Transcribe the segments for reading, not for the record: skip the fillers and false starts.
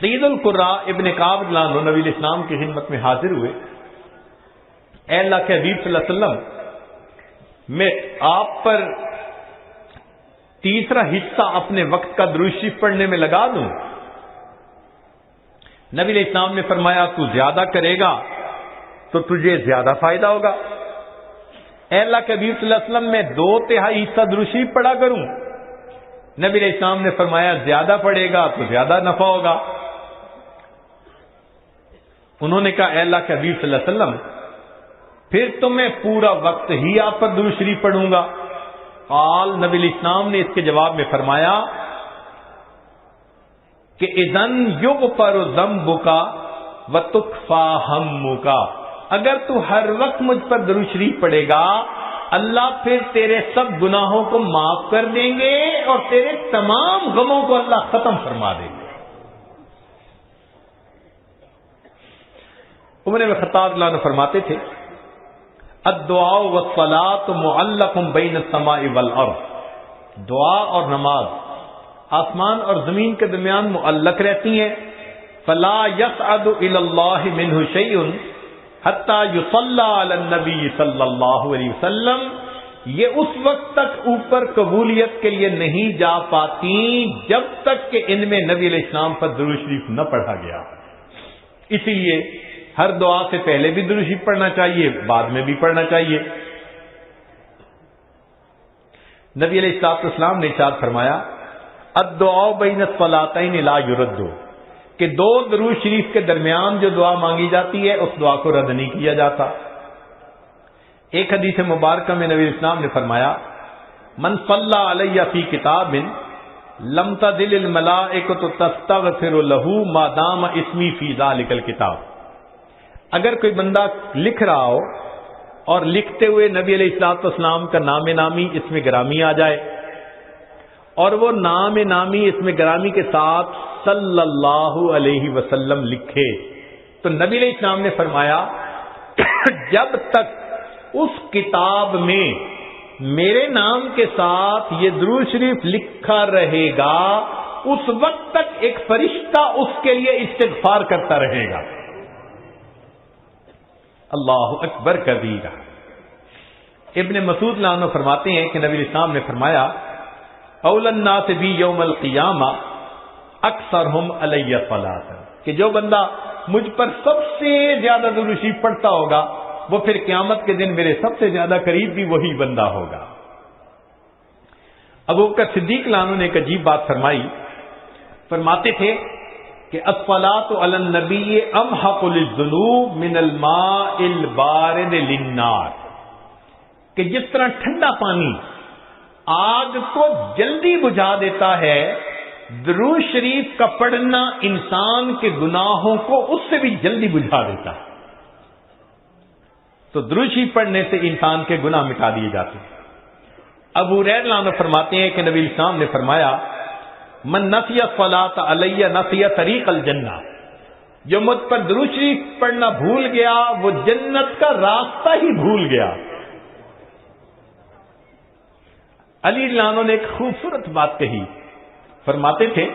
سید القراء ابن کعب رضی اللہ عنہ نبی علیہ السلام کی خدمت میں حاضر ہوئے. اے اللہ کے حبیب صلی اللہ علیہ وسلم، میں آپ پر تیسرا حصہ اپنے وقت کا درود شریف پڑھنے میں لگا دوں؟ نبی علیہ السلام نے فرمایا تو زیادہ کرے گا تو تجھے زیادہ فائدہ ہوگا. اے اللہ کے حبیب صلی اللہ علیہ وسلم، میں 2/3 حصہ درود شریف پڑھا کروں؟ نبی علیہ السلام نے فرمایا زیادہ پڑھے گا تو زیادہ نفع ہوگا. انہوں نے کہا اے اللہ کے حبیب صلی اللہ علیہ وسلم، پھر تو میں پورا وقت ہی آپ پر درود شریف پڑھوں گا. قال، نبی علیہ السلام نے اس کے جواب میں فرمایا کہ اذن یغفر ذنبک وتکفی ہمک، اگر تو ہر وقت مجھ پر درود شریف پڑھے گا اللہ پھر تیرے سب گناہوں کو معاف کر دیں گے اور تیرے تمام غموں کو اللہ ختم فرما دیں گے. عمر بن خطاب رضی اللہ عنہ فرماتے تھے الدعاء والصلاۃ معلق بین السماء والارض، دعا اور نماز آسمان اور زمین کے درمیان معلق رہتی ہیں. فلا يصعد الى الله منه شيء حتى يصلى على النبي صلی اللہ علیہ وسلم، یہ اس وقت تک اوپر قبولیت کے لیے نہیں جا پاتی جب تک کہ ان میں نبی علیہ السلام پر درود شریف نہ پڑھا گیا. اسی لیے ہر دعا سے پہلے بھی درود شریف پڑھنا چاہیے، بعد میں بھی پڑھنا چاہیے. نبی علیہ السلام نے ارشاد فرمایا الدعاء بین الصلاتین لا یرد، کہ 2 درود شریف کے درمیان جو دعا مانگی جاتی ہے اس دعا کو رد نہیں کیا جاتا. ایک حدیث مبارکہ میں نبی اسلام نے فرمایا من صلی علی فی کتاب لم تزل الملائکۃ تستغفر له ما دام اسمی فی ذلک الکتاب، اگر کوئی بندہ لکھ رہا ہو اور لکھتے ہوئے نبی علیہ الصلوۃ والسلام کا نام نامی اس میں گرامی آ جائے اور وہ نام نامی اس میں گرامی کے ساتھ صلی اللہ علیہ وسلم لکھے، تو نبی علیہ السلام نے فرمایا جب تک اس کتاب میں میرے نام کے ساتھ یہ درود شریف لکھا رہے گا اس وقت تک ایک فرشتہ اس کے لیے استغفار کرتا رہے گا. اللہ اکبر کبیرہ. ابن مسعود رضی اللہ عنہ فرماتے ہیں کہ نبی علیہ السلام نے فرمایا اول الناس بی یوم القیامہ اکثرہم علی صلاۃ، کہ جو بندہ مجھ پر سب سے زیادہ درود شریف پڑھتا ہوگا وہ پھر قیامت کے دن میرے سب سے زیادہ قریب بھی وہی بندہ ہوگا. ابو بکر صدیق رضی اللہ عنہ نے ایک عجیب بات فرمائی. فرماتے تھے کہ الصلاۃ علی النبی امحق للذنوب من الماء البارد للنار، کہ جس طرح ٹھنڈا پانی آگ کو جلدی بجھا دیتا ہے، درود شریف کا پڑھنا انسان کے گناہوں کو اس سے بھی جلدی بجھا دیتا ہے. تو درود شریف پڑھنے سے انسان کے گناہ مٹا دیے جاتے ہیں. ابو ہریرہ عنہ فرماتے ہیں کہ نبی اسلام نے فرمایا من نسی الصلاۃ علی نسی طریق الجنہ، جو مجھ پر درود شریف پڑھنا بھول گیا وہ جنت کا راستہ ہی بھول گیا. علی رضی اللہ عنہ نے ایک خوبصورت بات کہی. فرماتے تھے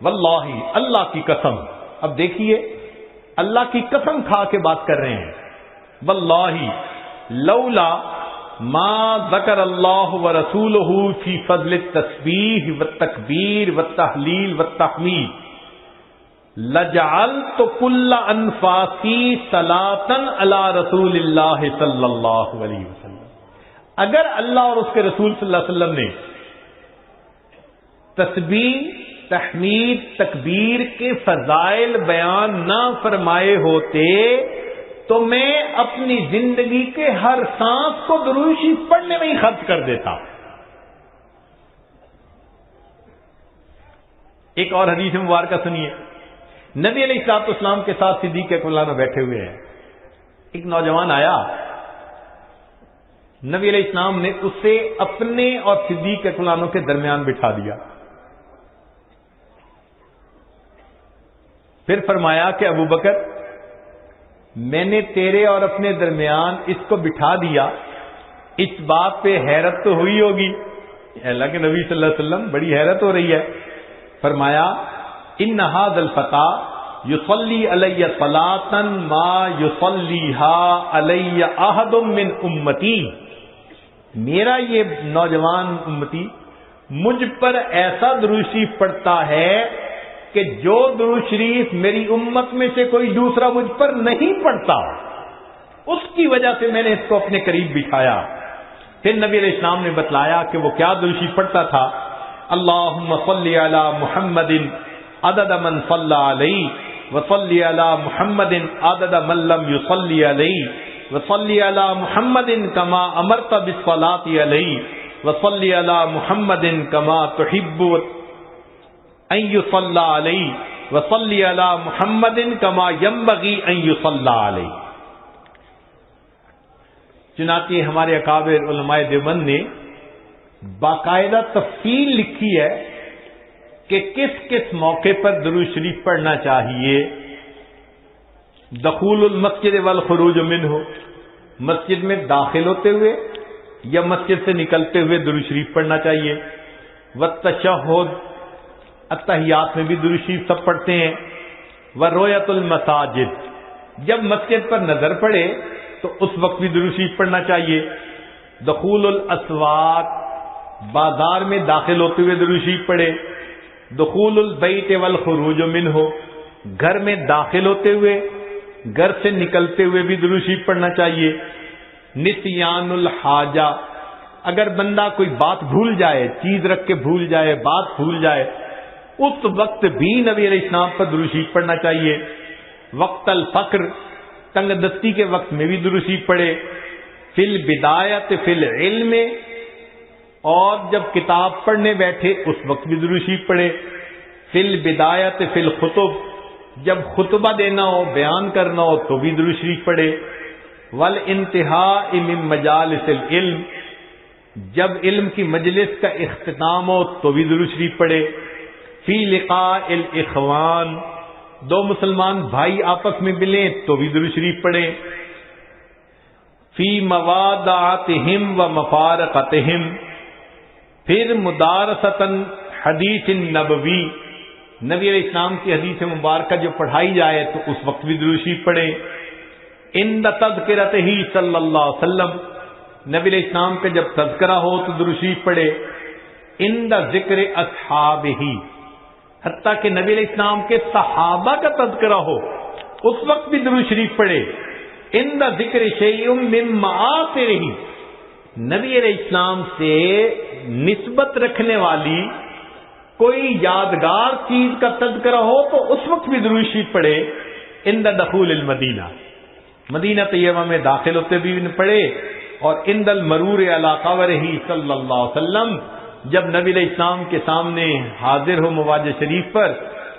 واللہ، اللہ کی قسم، اب دیکھیے اللہ کی قسم کھا کے بات کر رہے ہیں، واللہ لولا ما ذکر اللہ ورسولہ فی فضل التسبیح والتکبیر والتحلیل والتحمید لجعلت کل انفاسی صلاۃ علی رسول اللہ صلی اللہ علیہ وسلم، اگر اللہ اور اس کے رسول صلی اللہ علیہ وسلم نے تسبیح، تحمید، تکبیر کے فضائل بیان نہ فرمائے ہوتے تو میں اپنی زندگی کے ہر سانس کو درود شریف پڑھنے میں ہی خرچ کر دیتا. ایک اور حدیث مبارکہ سنیے. نبی علیہ الصلوۃ والسلام کے ساتھ صدیق اکبر بیٹھے ہوئے ہیں. ایک نوجوان آیا، نبی علیہ السلام نے اسے اپنے اور صدیق اکبر کے درمیان بٹھا دیا. پھر فرمایا کہ ابو بکر، میں نے تیرے اور اپنے درمیان اس کو بٹھا دیا، اس بات پہ حیرت تو ہوئی ہوگی. اللہ کے نبی صلی اللہ علیہ وسلم بڑی حیرت ہو رہی ہے. فرمایا ان ھذا الفتى یصلی علی صلاۃ ما یصلیھا علی احد من امتی، میرا یہ نوجوان امتی مجھ پر ایسا درود شریف پڑھتا ہے کہ جو درود شریف میری امت میں سے کوئی دوسرا مجھ پر نہیں پڑھتا، اس کی وجہ سے میں نے اس کو اپنے قریب بٹھایا۔ پھر نبی علیہ السلام نے بتلایا کہ وہ کیا درود شریف پڑھتا تھا، اللہم صلی علی محمد عدد من صلی علیہ وصلی علی محمد عدد من لم یصلی علیہ وصلی علی محمد کما امرت بالصلاۃ علیہ وصلی علی محمد کما تحب ان یصلی علیہ وصلی علی محمد کما ینبغی ان یصلی علیہ۔ چنانچہ ہمارے اکابر علماء دیوبند نے باقاعدہ تفصیل لکھی ہے کہ کس کس موقع پر درود شریف پڑھنا چاہیے۔ دخول المسجد والخروج منہ، مسجد میں داخل ہوتے ہوئے یا مسجد سے نکلتے ہوئے درود شریف پڑھنا چاہیے۔ والتشہد، التحیات میں بھی درود شریف سب پڑھتے ہیں۔ ورؤیت المساجد، جب مسجد پر نظر پڑے تو اس وقت بھی درود شریف پڑھنا چاہیے۔ دخول الاسواق، بازار میں داخل ہوتے ہوئے درود شریف پڑھے۔ دخول البیت والخروج منہ، گھر میں داخل ہوتے ہوئے گھر سے نکلتے ہوئے بھی درود شریف پڑھنا چاہیے۔ نسیان الحاجہ، اگر بندہ کوئی بات بھول جائے، چیز رکھ کے بھول جائے، بات بھول جائے، اس وقت بھی نبی علیہ السلام پر درود شریف پڑھنا چاہیے۔ وقت الفقر، تنگ دستی کے وقت میں بھی درود شریف پڑھے۔ فی البدایت فی العلم، اور جب کتاب پڑھنے بیٹھے اس وقت بھی درود شریف پڑھے۔ فی البدایت فی الخطب، جب خطبہ دینا ہو، بیان کرنا ہو تو بھی درود شریف پڑھے۔ والانتہاء من مجالس العلم، جب علم کی مجلس کا اختتام ہو تو بھی درود شریف پڑھے۔ فی لقاء الاخوان، دو مسلمان بھائی آپس میں ملیں تو بھی درود شریف پڑھیں۔ فی موادعتہم و مفارقتہم، پھر مدارستاً حدیث نبوی، نبی علیہ السلام کی حدیث مبارکہ جو پڑھائی جائے تو اس وقت بھی درود شریف پڑھیں۔ عند تذکرتہ صلی اللہ علیہ وسلم، نبی علیہ السلام کا جب تذکرہ ہو تو درود شریف پڑھے۔ عند ذکر اصحابہ، حتیٰ کہ نبی علیہ السلام کے صحابہ کا تذکرہ ہو اس وقت بھی درود شریف پڑھے۔ عند ذکر شیء من معاصرہ، نبی علیہ السلام سے نسبت رکھنے والی کوئی یادگار چیز کا تذکرہ ہو تو اس وقت بھی درود شریف پڑھے۔ عند دخول المدینہ، مدینہ طیبہ میں داخل ہوتے بھی پڑھے۔ اور عند المرور علی قبرہ صلی اللہ علیہ وسلم، جب نبی علیہ السلام کے سامنے حاضر ہو مواج شریف پر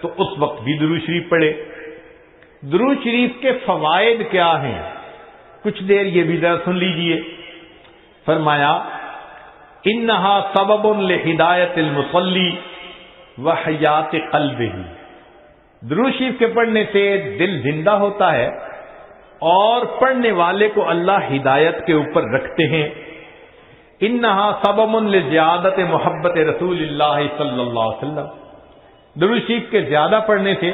تو اس وقت بھی درود شریف پڑھے۔ درود شریف کے فوائد کیا ہیں، کچھ دیر یہ بھی ذرا سن لیجئے۔ فرمایا انہا سبب لہدایت المصلی وحیات قلبہ، درود شریف کے پڑھنے سے دل زندہ ہوتا ہے اور پڑھنے والے کو اللہ ہدایت کے اوپر رکھتے ہیں۔ انہا سبب لزیادت محبت رسول اللہ صلی اللہ علیہ وسلم، درود شریف کے زیادہ پڑھنے سے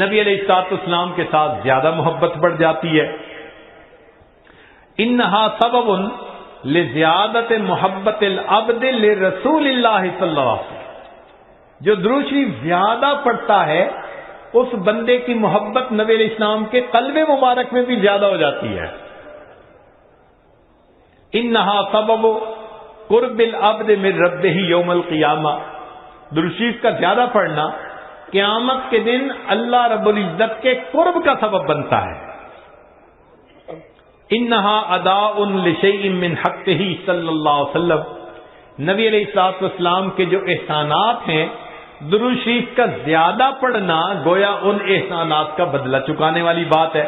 نبی علیہ الصلوۃ والسلام کے ساتھ زیادہ محبت بڑھ جاتی ہے۔ انہا سبب لزیادت محبت العبد لرسول اللہ صلی اللہ علیہ وسلم، جو درود شریف زیادہ پڑھتا ہے اس بندے کی محبت نبی علیہ السلام کے قلب مبارک میں بھی زیادہ ہو جاتی ہے۔ انہا سبب قرب العبد من ربہ یوم القیامہ، درود شریف کا زیادہ پڑھنا قیامت کے دن اللہ رب العزت کے قرب کا سبب بنتا ہے۔ انہا اداء لشیء من حقہ صلی اللہ علیہ وسلم، نبی علیہ الصلوۃ والسلام کے جو احسانات ہیں، درود شریف کا زیادہ پڑھنا گویا ان احسانات کا بدلہ چکانے والی بات ہے۔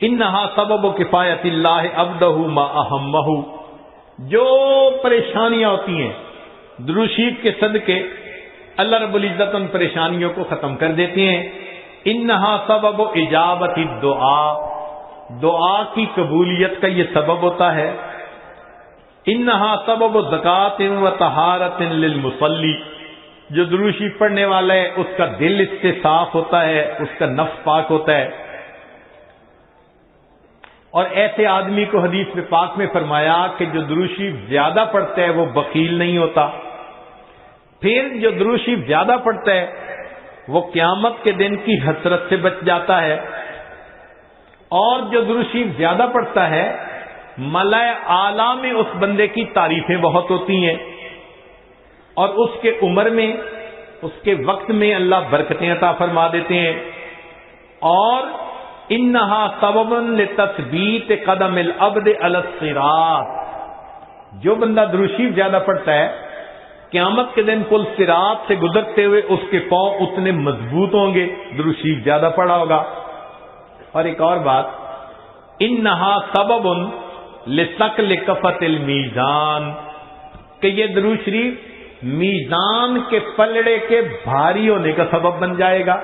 انہا سبب کفایت اللہ عبدہ ما اہمہ، جو پریشانیاں ہوتی ہیں درود شریف کے صدقے اللہ رب العزت ان پریشانیوں کو ختم کر دیتے ہیں۔ انہا سبب اجابت الدعاء، دعا کی قبولیت کا یہ سبب ہوتا ہے۔ انہا سبب زکوٰۃ و طہارت للمصلی، جو درود شریف پڑھنے والا ہے اس کا دل اس سے صاف ہوتا ہے، اس کا نفس پاک ہوتا ہے. اور ایسے آدمی کو حدیث میں پاک میں فرمایا کہ جو درود شریف زیادہ پڑھتا ہے وہ بخیل نہیں ہوتا. پھر جو درود شریف زیادہ پڑھتا ہے وہ قیامت کے دن کی حسرت سے بچ جاتا ہے. اور جو درود شریف زیادہ پڑھتا ہے ملائے اعلیٰ میں اس بندے کی تعریفیں بہت ہوتی ہیں، اور اس کے عمر میں، اس کے وقت میں اللہ برکتیں عطا فرما دیتے ہیں. اور انہا سبب لتثبیت قدم العبد علی الصراط، جو بندہ درود شریف زیادہ پڑھتا ہے قیامت کے دن پل صراط سے گزرتے ہوئے اس کے پاؤں اتنے مضبوط ہوں گے، درود شریف زیادہ پڑھا ہوگا. اور ایک اور بات، انہا سبب لثقل کفۃ المیزان، کہ یہ درود شریف میزان کے پلڑے کے بھاری ہونے کا سبب بن جائے گا.